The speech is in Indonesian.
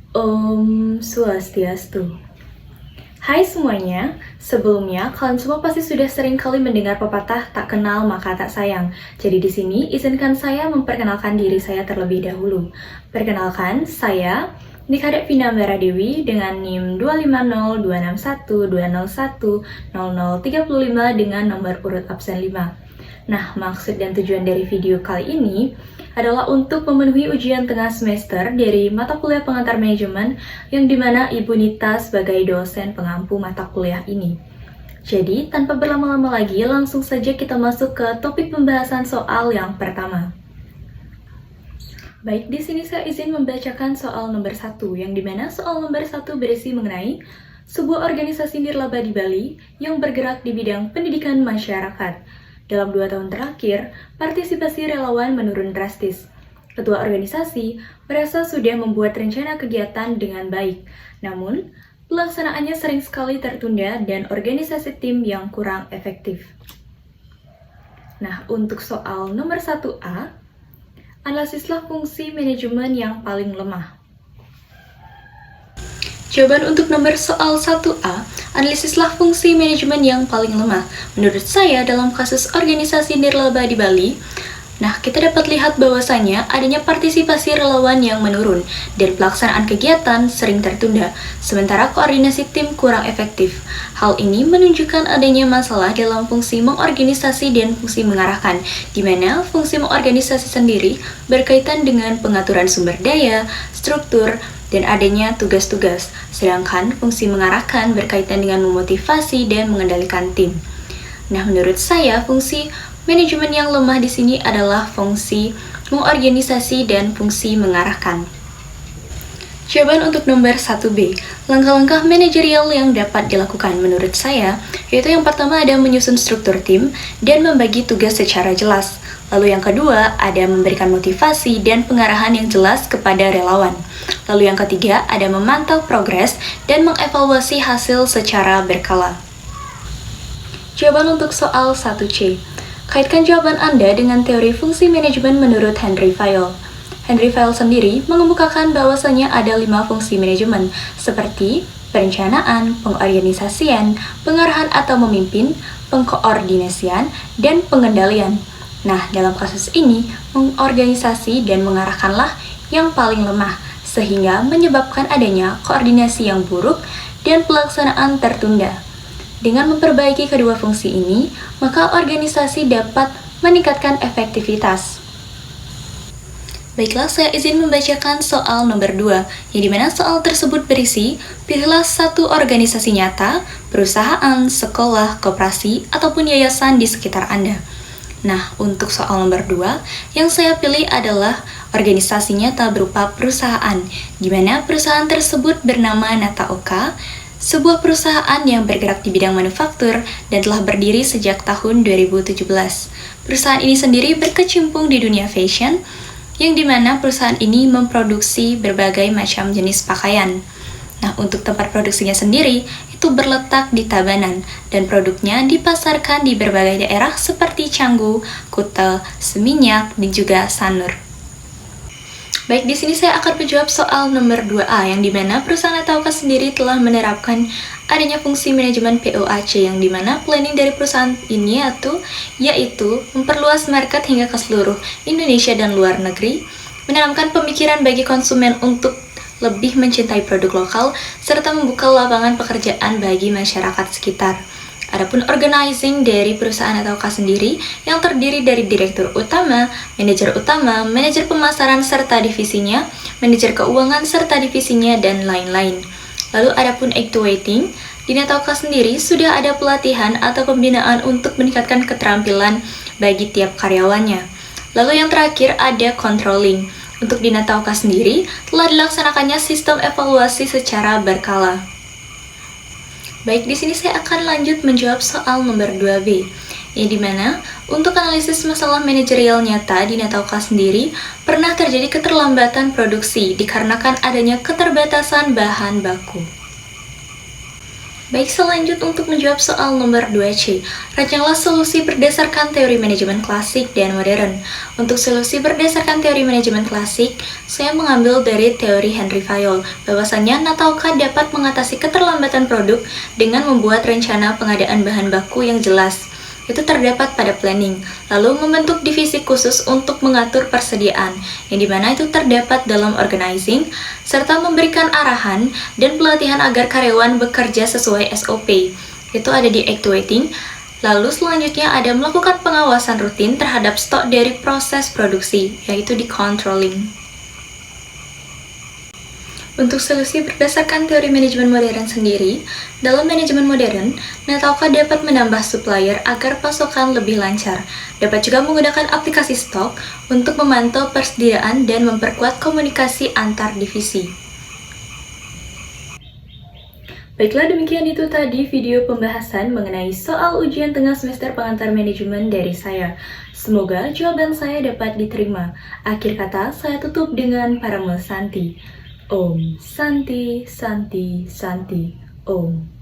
Om Swastiastu. Hai semuanya, sebelumnya kalian semua pasti sudah sering kali mendengar pepatah tak kenal maka tak sayang. Jadi di sini izinkan saya memperkenalkan diri saya terlebih dahulu. Perkenalkan, saya Nikadek Vina Dewi dengan NIM 2502012010035 dengan nomor urut absen 5. Nah, maksud dan tujuan dari video kali ini adalah untuk memenuhi ujian tengah semester dari mata kuliah pengantar manajemen yang dimana Ibu Nita sebagai dosen pengampu mata kuliah ini. Jadi, tanpa berlama-lama lagi, langsung saja kita masuk ke topik pembahasan soal yang pertama. Baik, di sini saya izin membacakan soal nomor 1, yang dimana soal nomor 1 berisi mengenai sebuah organisasi nirlaba di Bali yang bergerak di bidang pendidikan masyarakat. Dalam 2 tahun terakhir, partisipasi relawan menurun drastis. Ketua organisasi merasa sudah membuat rencana kegiatan dengan baik, namun pelaksanaannya sering sekali tertunda dan organisasi tim yang kurang efektif. Nah, untuk soal nomor 1A, analisislah fungsi manajemen yang paling lemah. Jawaban untuk nomor soal 1A, analisislah fungsi manajemen yang paling lemah. Menurut saya, dalam kasus organisasi nirlaba di Bali, kita dapat lihat bahwasanya adanya partisipasi relawan yang menurun dan pelaksanaan kegiatan sering tertunda, sementara koordinasi tim kurang efektif. Hal ini menunjukkan adanya masalah dalam fungsi mengorganisasi dan fungsi mengarahkan, di mana fungsi mengorganisasi sendiri berkaitan dengan pengaturan sumber daya, struktur, dan adanya tugas-tugas, sedangkan fungsi mengarahkan berkaitan dengan memotivasi dan mengendalikan tim. Nah, menurut saya, fungsi manajemen yang lemah di sini adalah fungsi mengorganisasi dan fungsi mengarahkan. Jawaban untuk nomor 1B, langkah-langkah manajerial yang dapat dilakukan menurut saya, yaitu yang pertama ada menyusun struktur tim dan membagi tugas secara jelas. Lalu yang kedua, ada memberikan motivasi dan pengarahan yang jelas kepada relawan. Lalu yang ketiga, ada memantau progres dan mengevaluasi hasil secara berkala. Jawaban untuk soal 1C. Kaitkan jawaban Anda dengan teori fungsi manajemen menurut Henry Fayol. Henry Fayol sendiri mengemukakan bahwasanya ada 5 fungsi manajemen, seperti perencanaan, pengorganisasian, pengarahan atau memimpin, pengkoordinasian, dan pengendalian. Nah, dalam kasus ini, mengorganisasi dan mengarahkanlah yang paling lemah, sehingga menyebabkan adanya koordinasi yang buruk dan pelaksanaan tertunda. Dengan memperbaiki kedua fungsi ini, maka organisasi dapat meningkatkan efektivitas. Baiklah, saya izin membacakan soal nomor 2, yang dimana soal tersebut berisi, pilihlah satu organisasi nyata, perusahaan, sekolah, koperasi, ataupun yayasan di sekitar Anda. Nah, untuk soal nomor 2, yang saya pilih adalah organisasi nyata berupa perusahaan, di mana perusahaan tersebut bernama Nataoka, sebuah perusahaan yang bergerak di bidang manufaktur dan telah berdiri sejak tahun 2017. Perusahaan ini sendiri berkecimpung di dunia fashion, yang dimana perusahaan ini memproduksi berbagai macam jenis pakaian. Nah, untuk tempat produksinya sendiri, itu berletak di Tabanan, dan produknya dipasarkan di berbagai daerah seperti Canggu, Kuta, Seminyak, dan juga Sanur. Baik, di sini saya akan menjawab soal nomor 2A, yang dimana perusahaan Nataoka sendiri telah menerapkan adanya fungsi manajemen POAC, yang dimana planning dari perusahaan ini yaitu memperluas market hingga ke seluruh Indonesia dan luar negeri, menanamkan pemikiran bagi konsumen untuk lebih mencintai produk lokal, serta membuka lapangan pekerjaan bagi masyarakat sekitar. Adapun organizing dari perusahaan Nataoka sendiri yang terdiri dari direktur utama, manajer pemasaran serta divisinya, manajer keuangan serta divisinya, dan lain-lain. Lalu adapun actuating, di Nataoka sendiri sudah ada pelatihan atau pembinaan untuk meningkatkan keterampilan bagi tiap karyawannya. Lalu yang terakhir ada controlling. Untuk di Nataoka sendiri, telah dilaksanakannya sistem evaluasi secara berkala. Baik, di sini saya akan lanjut menjawab soal nomor 2B, yang dimana untuk analisis masalah manajerial nyata di Nataoka sendiri, pernah terjadi keterlambatan produksi dikarenakan adanya keterbatasan bahan baku. Baik, selanjut untuk menjawab soal nomor 2C. Rancanglah solusi berdasarkan teori manajemen klasik dan modern. Untuk solusi berdasarkan teori manajemen klasik, saya mengambil dari teori Henry Fayol, bahwasannya Natauka dapat mengatasi keterlambatan produk dengan membuat rencana pengadaan bahan baku yang jelas. Itu terdapat pada planning, lalu membentuk divisi khusus untuk mengatur persediaan, yang dimana itu terdapat dalam organizing, serta memberikan arahan dan pelatihan agar karyawan bekerja sesuai SOP. Itu ada di actuating. Lalu selanjutnya ada melakukan pengawasan rutin terhadap stok dari proses produksi, yaitu di controlling. Untuk solusi berdasarkan teori manajemen modern sendiri, dalam manajemen modern, Natauka dapat menambah supplier agar pasokan lebih lancar. Dapat juga menggunakan aplikasi stok untuk memantau persediaan dan memperkuat komunikasi antar divisi. Baiklah, demikian itu tadi video pembahasan mengenai soal ujian tengah semester pengantar manajemen dari saya. Semoga jawaban saya dapat diterima. Akhir kata, saya tutup dengan Paramo Santi. Om Santi Santi Santi Om.